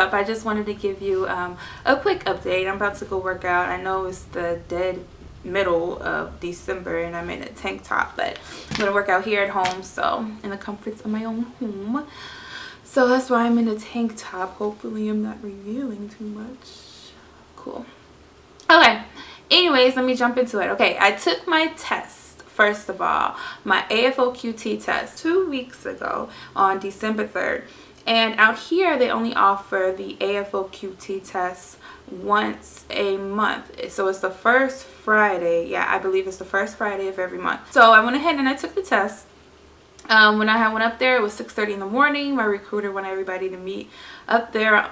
I just wanted to give you a quick update. I'm about to go work out. I know it's the dead middle of December and I'm in a tank top, but I'm gonna work out here at home, so in the comforts of my own home. So that's why I'm in a tank top. Hopefully I'm not revealing too much. Cool. Okay, anyways, let me jump into it. Okay, I took my test, first of all, my AFOQT test 2 weeks ago on December 3rd. And out here, they only offer the AFOQT test once a month. So it's the first Friday. Yeah, I believe it's the first Friday of every month. So I went ahead and I took the test. When I went up there, it was 6:30 in the morning. My recruiter wanted everybody to meet up there.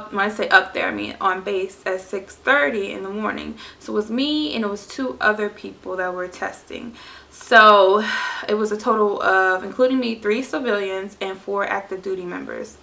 When I say up there, I mean on base at 6:30 in the morning. So it was me and it was 2 other people that were testing. So it was a total of, including me, 3 civilians and 4 active duty members.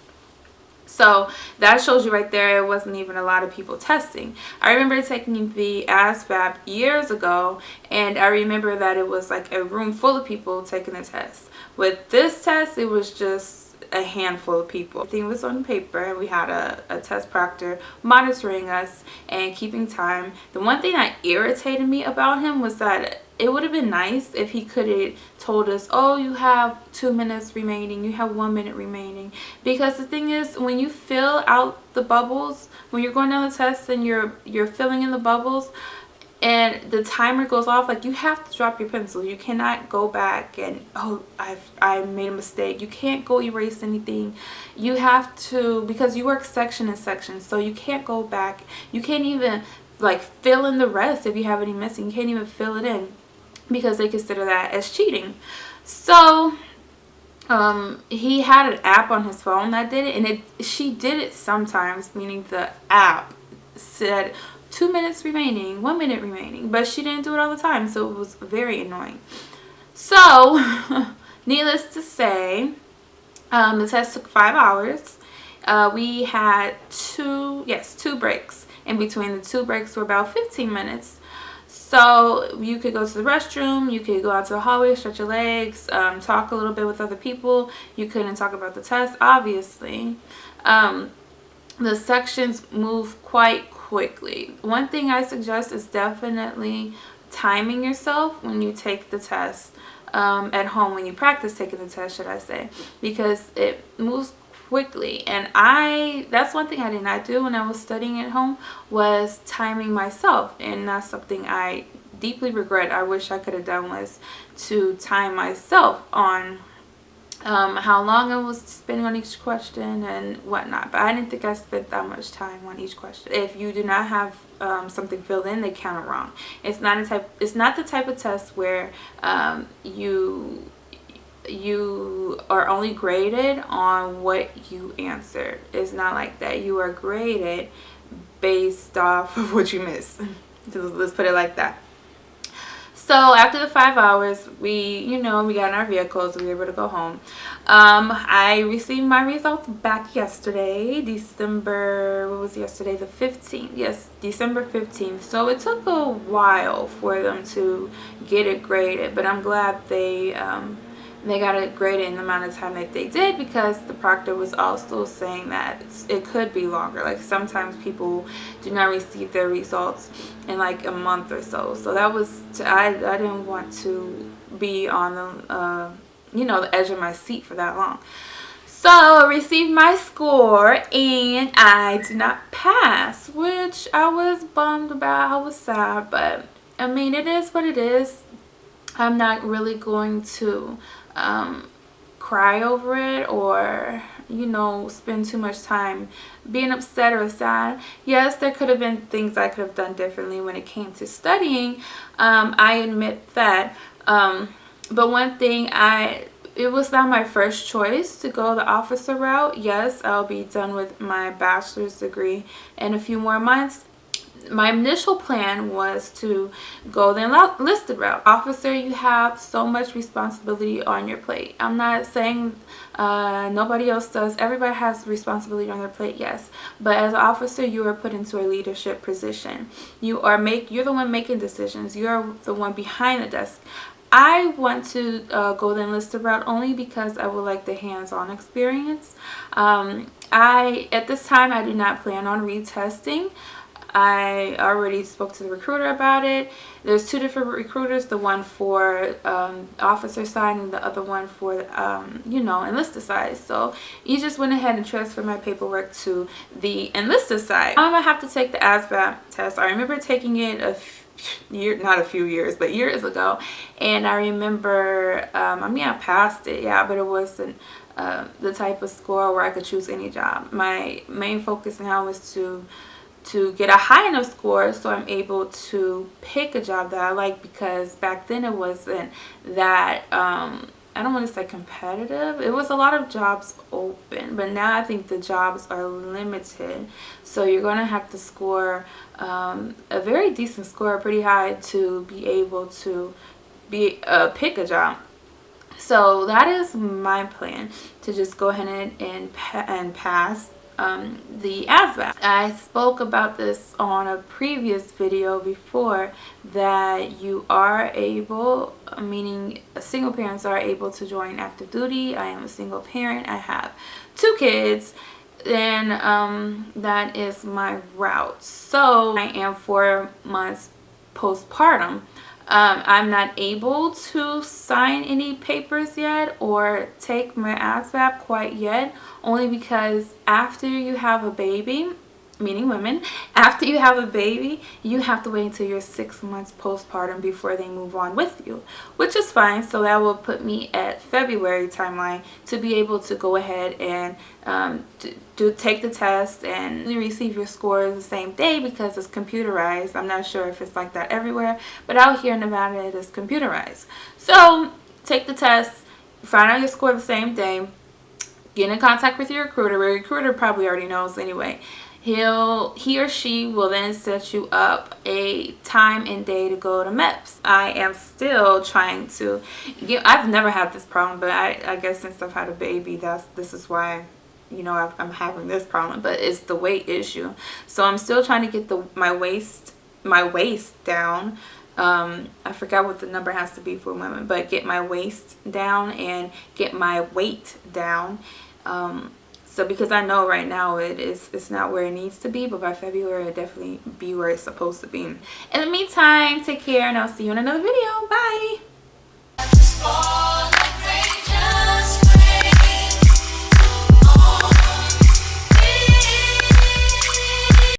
So that shows you right there, it wasn't even a lot of people testing. I remember taking the ASVAB years ago, and I remember that it was like a room full of people taking the test. With this test, it was just a handful of people. Everything was on paper, and we had a test proctor monitoring us and keeping time. The one thing that irritated me about him was that it would have been nice if he could have told us, oh, you have 2 minutes remaining, you have 1 minute remaining. Because the thing is, when you fill out the bubbles, when you're going down the test and you're filling in the bubbles and the timer goes off, like, you have to drop your pencil. You cannot go back and, oh, I made a mistake. You can't go erase anything. You have to, because you work section and section, so you can't go back. You can't even like fill in the rest if you have any missing. You can't even fill it in, because they consider that as cheating. So he had an app on his phone that did it, and she did it sometimes, meaning the app said 2 minutes remaining, 1 minute remaining, but she didn't do it all the time, so it was very annoying. So needless to say, the test took 5 hours. We had 2 breaks. In between the 2 breaks were about 15 minutes. So you could go to the restroom, you could go out to the hallway, stretch your legs, talk a little bit with other people. You couldn't talk about the test, obviously. The sections move quite quickly. One thing I suggest is definitely timing yourself when you take the test at home, when you practice taking the test, should I say, because it moves quickly. And that's one thing I did not do when I was studying at home, was timing myself, and that's something I deeply regret. I wish I could have done, was to time myself on how long I was spending on each question and whatnot. But I didn't think I spent that much time on each question. If you do not have something filled in, they count it wrong. It's not the type of test where you are only graded on what you answered. It's not like that. You are graded based off of what you missed. Let's put it like that. So after the 5 hours, we got in our vehicles, we were able to go home. I received my results back yesterday, December, what was yesterday, the 15th? Yes, December 15th. So it took a while for them to get it graded, but I'm glad they got it graded in the amount of time that they did, because the proctor was also saying that it could be longer. Like, sometimes people do not receive their results in like a month or so. So that was, I didn't want to be on the, the edge of my seat for that long. So I received my score and I did not pass, which I was bummed about. I was sad, but I mean, it is what it is. I'm not really going to cry over it, or spend too much time being upset or sad. Yes, there could have been things I could have done differently when it came to studying. I admit that, but one thing, it was not my first choice to go the officer route. Yes, I'll be done with my bachelor's degree in a few more months. My initial plan was to go the enlisted route. Officer, you have so much responsibility on your plate. I'm not saying nobody else does. Everybody has responsibility on their plate, yes. But as an officer, you are put into a leadership position. You're the one making decisions. You're the one behind the desk. I want to go the enlisted route only because I would like the hands-on experience. At this time, I do not plan on retesting. I already spoke to the recruiter about it. There's two different recruiters, the one for officer side and the other one for enlisted side. So you just went ahead and transferred my paperwork to the enlisted side. I'm gonna have to take the ASVAB test. I remember taking it not a few years, but years ago, and I remember I passed it, yeah, but it wasn't the type of score where I could choose any job. My main focus now is to get a high enough score so I'm able to pick a job that I like, because back then it wasn't that I don't want to say competitive. It was a lot of jobs open, but now I think the jobs are limited, so you're going to have to score a very decent score, pretty high, to be able to pick a job. So that is my plan, to just go ahead and pass the ASVAB. I spoke about this on a previous video before, that you are able, meaning single parents are able to join active duty. I am a single parent. I have 2 kids, and that is my route. So I am 4 months postpartum. I'm not able to sign any papers yet or take my ASVAB quite yet, only because after you have a baby, meaning women, after you have a baby, you have to wait until you're 6 months postpartum before they move on with you, which is fine. So that will put me at February timeline to be able to go ahead and take the test and receive your scores the same day, because it's computerized. I'm not sure if it's like that everywhere, but out here in Nevada it is computerized. So take the test, find out your score the same day, get in contact with your recruiter. Your recruiter probably already knows anyway. He or she will then set you up a time and day to go to MEPS. I am still trying to I've never had this problem, but I guess since I've had a baby, this is why, I'm having this problem. But it's the weight issue. So I'm still trying to get my waist down. I forgot what the number has to be for women, but get my waist down and get my weight down. So because I know right now it's not where it needs to be, but by February it'll definitely be where it's supposed to be. In the meantime, take care, and I'll see you in another video. Bye.